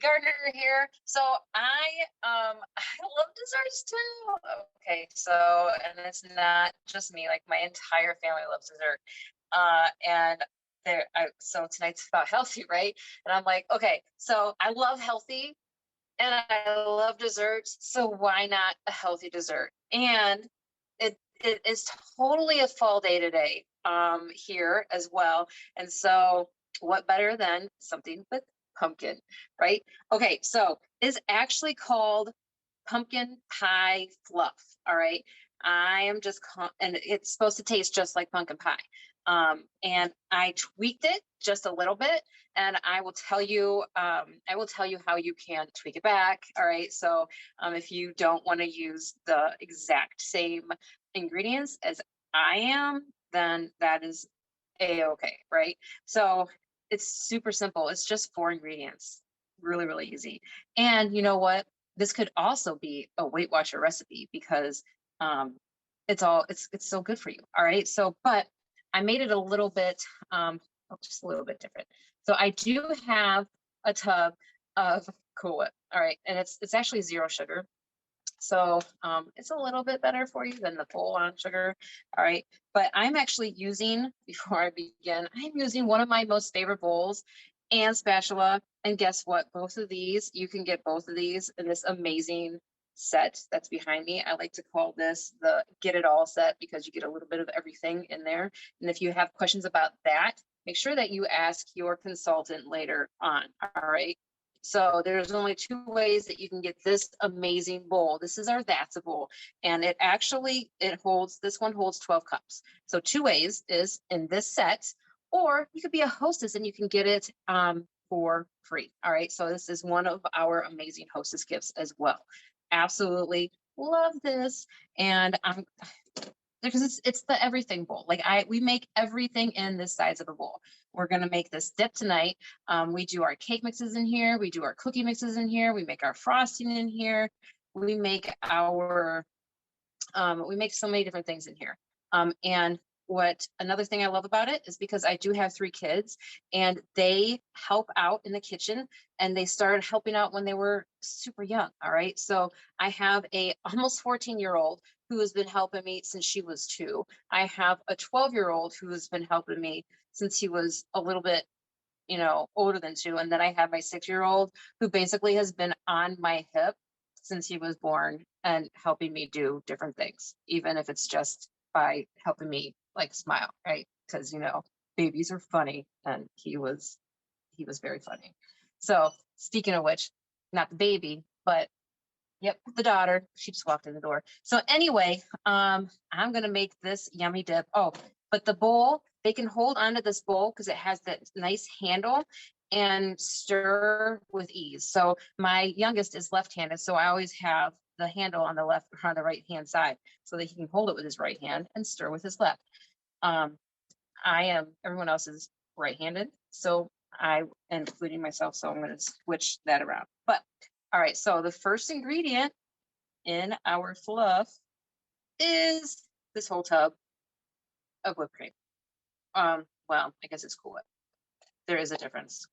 Gardner here. So I love desserts too. Okay, so and it's not just me, like my entire family loves dessert. And so tonight's about healthy, right? And I'm like, okay, so I love healthy and I love desserts, so why not a healthy dessert? And it is totally a fall day today here as well. And so what better than something with pumpkin, right? Okay, so it's actually called pumpkin pie fluff. All right. I am just, and it's supposed to taste just like pumpkin pie. And I tweaked it just a little bit, and I will tell you how you can tweak it back. All right. So if you don't want to use the exact same ingredients as I am, then that is a-okay, right? So it's super simple. It's just 4 ingredients. Really, really easy. And you know what? This could also be a Weight Watcher recipe because it's so good for you. All right. So, but I made it a little bit, just a little bit different. So I do have a tub of Cool Whip. All right. And it's actually 0 sugar. So it's a little bit better for you than the full on sugar. All right. But I'm actually using, before I begin, I'm using one of my most favorite bowls and spatula. And guess what? Both of these, you can get both of these in this amazing set that's behind me. I like to call this the Get It All set because you get a little bit of everything in there. And if you have questions about that, make sure that you ask your consultant later on. All right. So there's only 2 ways that you can get this amazing bowl. This is our That's a bowl, and this one holds 12 cups. So 2 ways is in this set, or you could be a hostess and you can get it for free. All right. So this is one of our amazing hostess gifts as well. Absolutely love this. And because it's the everything bowl. Like we make everything in this size of a bowl. We're gonna make this dip tonight. We do our cake mixes in here. We do our cookie mixes in here. We make our frosting in here. We make we make so many different things in here. And another thing I love about it is because I do have 3 kids and they help out in the kitchen, and they started helping out when they were super young. All right. So I have a almost 14-year-old who has been helping me since she was 2. I have a 12-year-old who has been helping me since he was a little bit, older than 2. And then I have my 6-year-old who basically has been on my hip since he was born and helping me do different things, even if it's just by helping me like smile, right? Because babies are funny, and he was very funny. So speaking of which, not the baby, but yep, the daughter, she just walked in the door. So anyway, I'm gonna make this yummy dip. Oh, but the bowl, they can hold onto this bowl because it has that nice handle and stir with ease. So my youngest is left-handed, so I always have the handle on the left or on the right hand side so that he can hold it with his right hand and stir with his left. Everyone else is right-handed, so including myself, so I'm going to switch that around. But all right, so the first ingredient in our fluff is this whole tub of whipped cream. Well, I guess it's Cool Whip. There is a difference.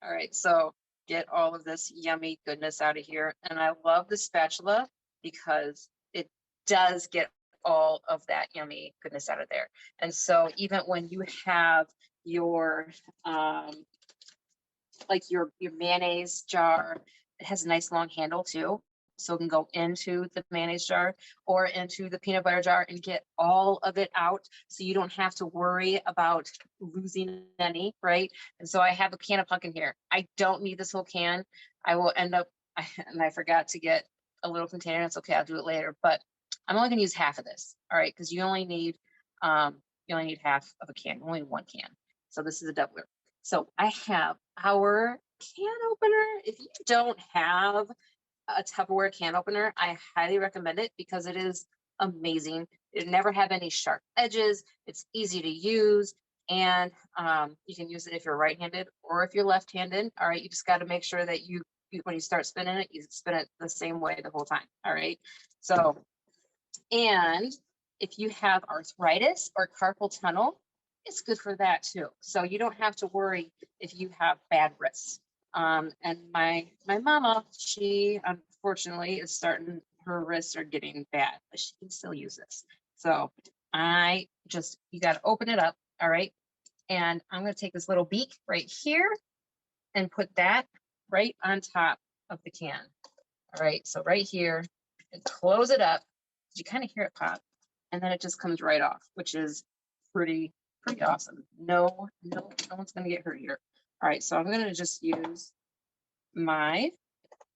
All right, so get all of this yummy goodness out of here. And I love the spatula because it does get all of that yummy goodness out of there. And so even when you have your your mayonnaise jar, it has a nice long handle too. So it can go into the mayonnaise jar or into the peanut butter jar and get all of it out. So you don't have to worry about losing any, right? And so I have a can of pumpkin here. I don't need this whole can. I will end up, and I forgot to get a little container. It's okay, I'll do it later. But I'm only gonna use half of this, all right? Because you only need half of a can, only 1 can. So this is a doubler. So I have our can opener. If you don't have a Tupperware can opener, I highly recommend it because it is amazing. It never have any sharp edges. It's easy to use, and you can use it if you're right-handed or if you're left-handed. All right, you just got to make sure that when you start spinning it, you spin it the same way the whole time. All right. So, and if you have arthritis or carpal tunnel, it's good for that too. So you don't have to worry if you have bad wrists. And my mama, she unfortunately is starting, her wrists are getting bad, but she can still use this. So you got to open it up. All right. And I'm going to take this little beak right here and put that right on top of the can. All right. So right here, and close it up. You kind of hear it pop, and then it just comes right off, which is pretty awesome. No one's going to get hurt here. All right. So I'm going to just use my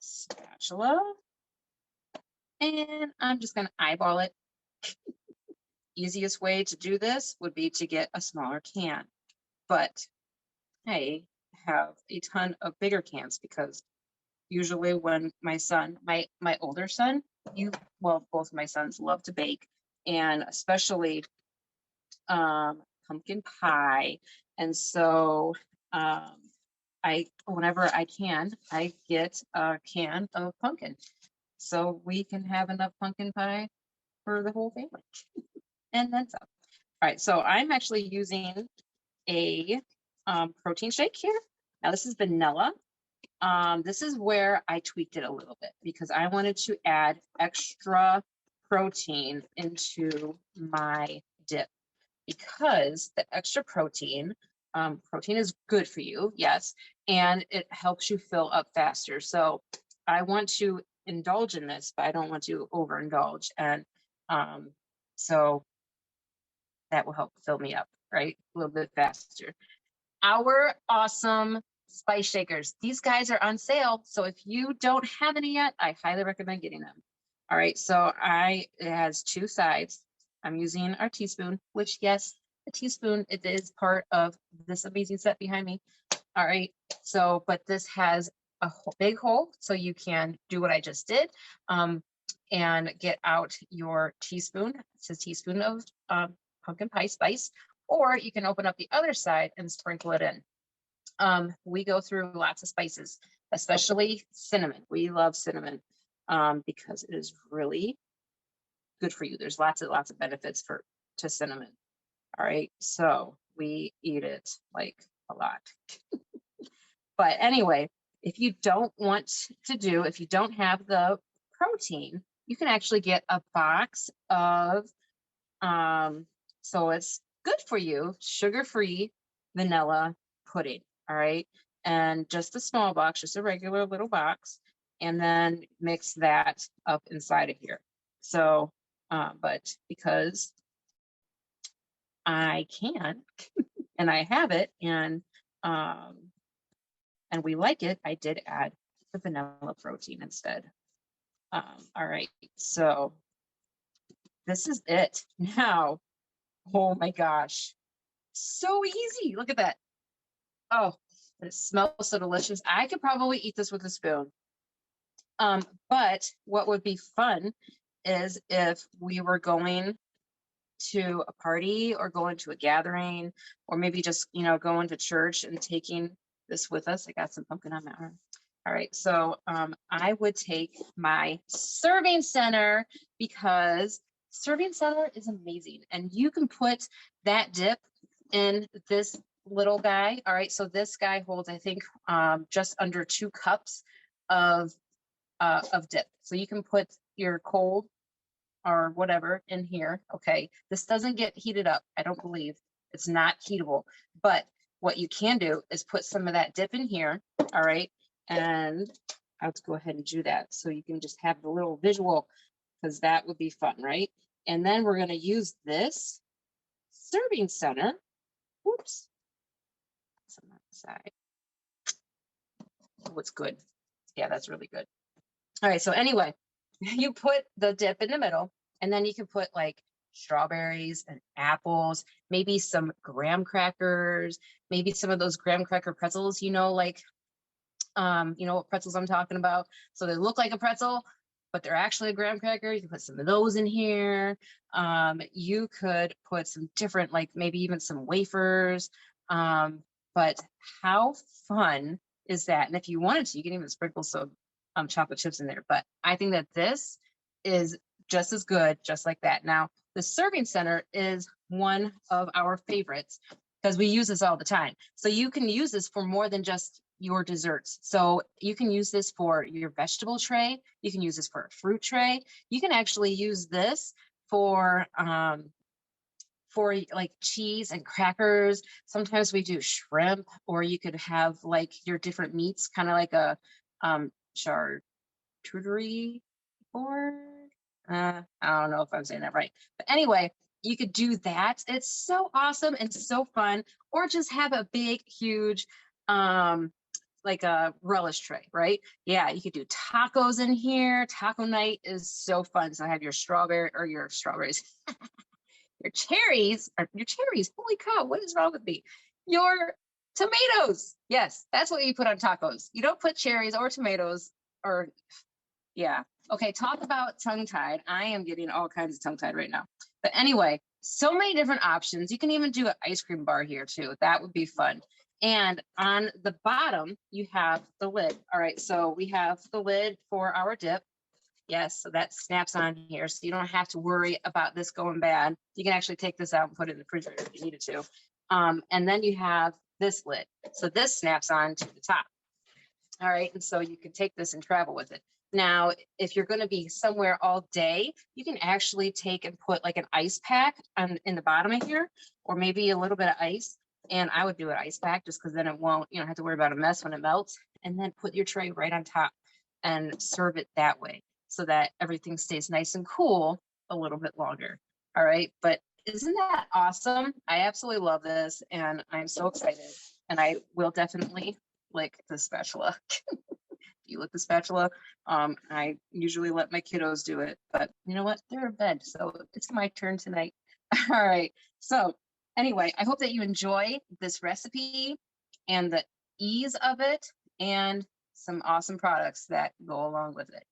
spatula, and I'm just going to eyeball it. Easiest way to do this would be to get a smaller can, but I have a ton of bigger cans because usually when my son, my older son, both my sons love to bake, and especially pumpkin pie. And so whenever I can, I get a can of pumpkin so we can have enough pumpkin pie for the whole family. And then some. All right, so I'm actually using a protein shake here. Now this is vanilla. This is where I tweaked it a little bit because I wanted to add extra protein into my dip, because the extra protein is good for you, yes, and it helps you fill up faster. So I want to indulge in this, but I don't want to overindulge. And so that will help fill me up, right? A little bit faster. Our awesome spice shakers. These guys are on sale. So if you don't have any yet, I highly recommend getting them. All right, so it has two sides. I'm using our teaspoon, which, yes, a teaspoon, it is part of this amazing set behind me. All right, so, but this has a big hole, so you can do what I just did and get out your teaspoon. It's a teaspoon of pumpkin pie spice, or you can open up the other side and sprinkle it in. We go through lots of spices, especially cinnamon. We love cinnamon because it is really good for you. There's lots of benefits to cinnamon. All right, so we eat it like a lot. But anyway, if you don't have the protein, you can actually get a box of so it's good for you, sugar-free vanilla pudding. All right, and just a small box, just a regular little box, and then mix that up inside of here. So but because I can and I have it, and we like it, I did add the vanilla protein instead. All right, so this is it now. Oh my gosh, so easy. Look at that. Oh, it smells so delicious. I could probably eat this with a spoon. But what would be fun is if we were going to a party or going to a gathering, or maybe just, going to church and taking this with us. I got some pumpkin on my arm. All right, so I would take my serving center, because serving center is amazing, and you can put that dip in this little guy. All right, so this guy holds, I think, just under 2 cups of dip. So you can put your cold or whatever in here. Okay, this doesn't get heated up, I don't believe. It's not heatable, but what you can do is put some of that dip in here. All right, and I'll go ahead and do that so you can just have the little visual, because that would be fun, right? And then we're going to use this serving center. Whoops. Some on the side. Oh, it's good. Yeah, that's really good. All right, so anyway, you put the dip in the middle, and then you can put like strawberries and apples, maybe some graham crackers, maybe some of those graham cracker pretzels, like, you know what pretzels I'm talking about. So they look like a pretzel, but they're actually a graham cracker. You can put some of those in here. You could put some different, like maybe even some wafers. But how fun is that? And if you wanted to, you can even sprinkle some chocolate chips in there. But I think that this is just as good, just like that. Now, the serving center is one of our favorites, because we use this all the time. So you can use this for more than just your desserts. So you can use this for your vegetable tray. You can use this for a fruit tray. You can actually use this for like cheese and crackers. Sometimes we do shrimp, or you could have like your different meats, kind of like a charcuterie board. I don't know if I'm saying that right, but anyway, you could do that. It's so awesome and so fun. Or just have a big, huge, like a relish tray, right? Yeah, you could do tacos in here. Taco night is so fun. So have your strawberries, your cherries, Holy cow, what is wrong with me? Your tomatoes. Yes, that's what you put on tacos. You don't put cherries or tomatoes or, yeah. Okay, talk about tongue-tied. I am getting all kinds of tongue-tied right now. But anyway, so many different options. You can even do an ice cream bar here too. That would be fun. And on the bottom, you have the lid. All right, so we have the lid for our dip. Yes, so that snaps on here, so you don't have to worry about this going bad. You can actually take this out and put it in the refrigerator if you needed to. And then you have this lid. So this snaps on to the top. All right, and so you can take this and travel with it. Now, if you're going to be somewhere all day, you can actually take and put like an ice pack in the bottom of here, or maybe a little bit of ice. And I would do an ice pack just because then it won't, you don't have to worry about a mess when it melts. And then put your tray right on top and serve it that way, so that everything stays nice and cool a little bit longer. All right, but isn't that awesome? I absolutely love this, and I'm so excited. And I will definitely lick the spatula. You lick the spatula. I usually let my kiddos do it, but you know what? They're in bed, so it's my turn tonight. All right. So anyway, I hope that you enjoy this recipe and the ease of it and some awesome products that go along with it.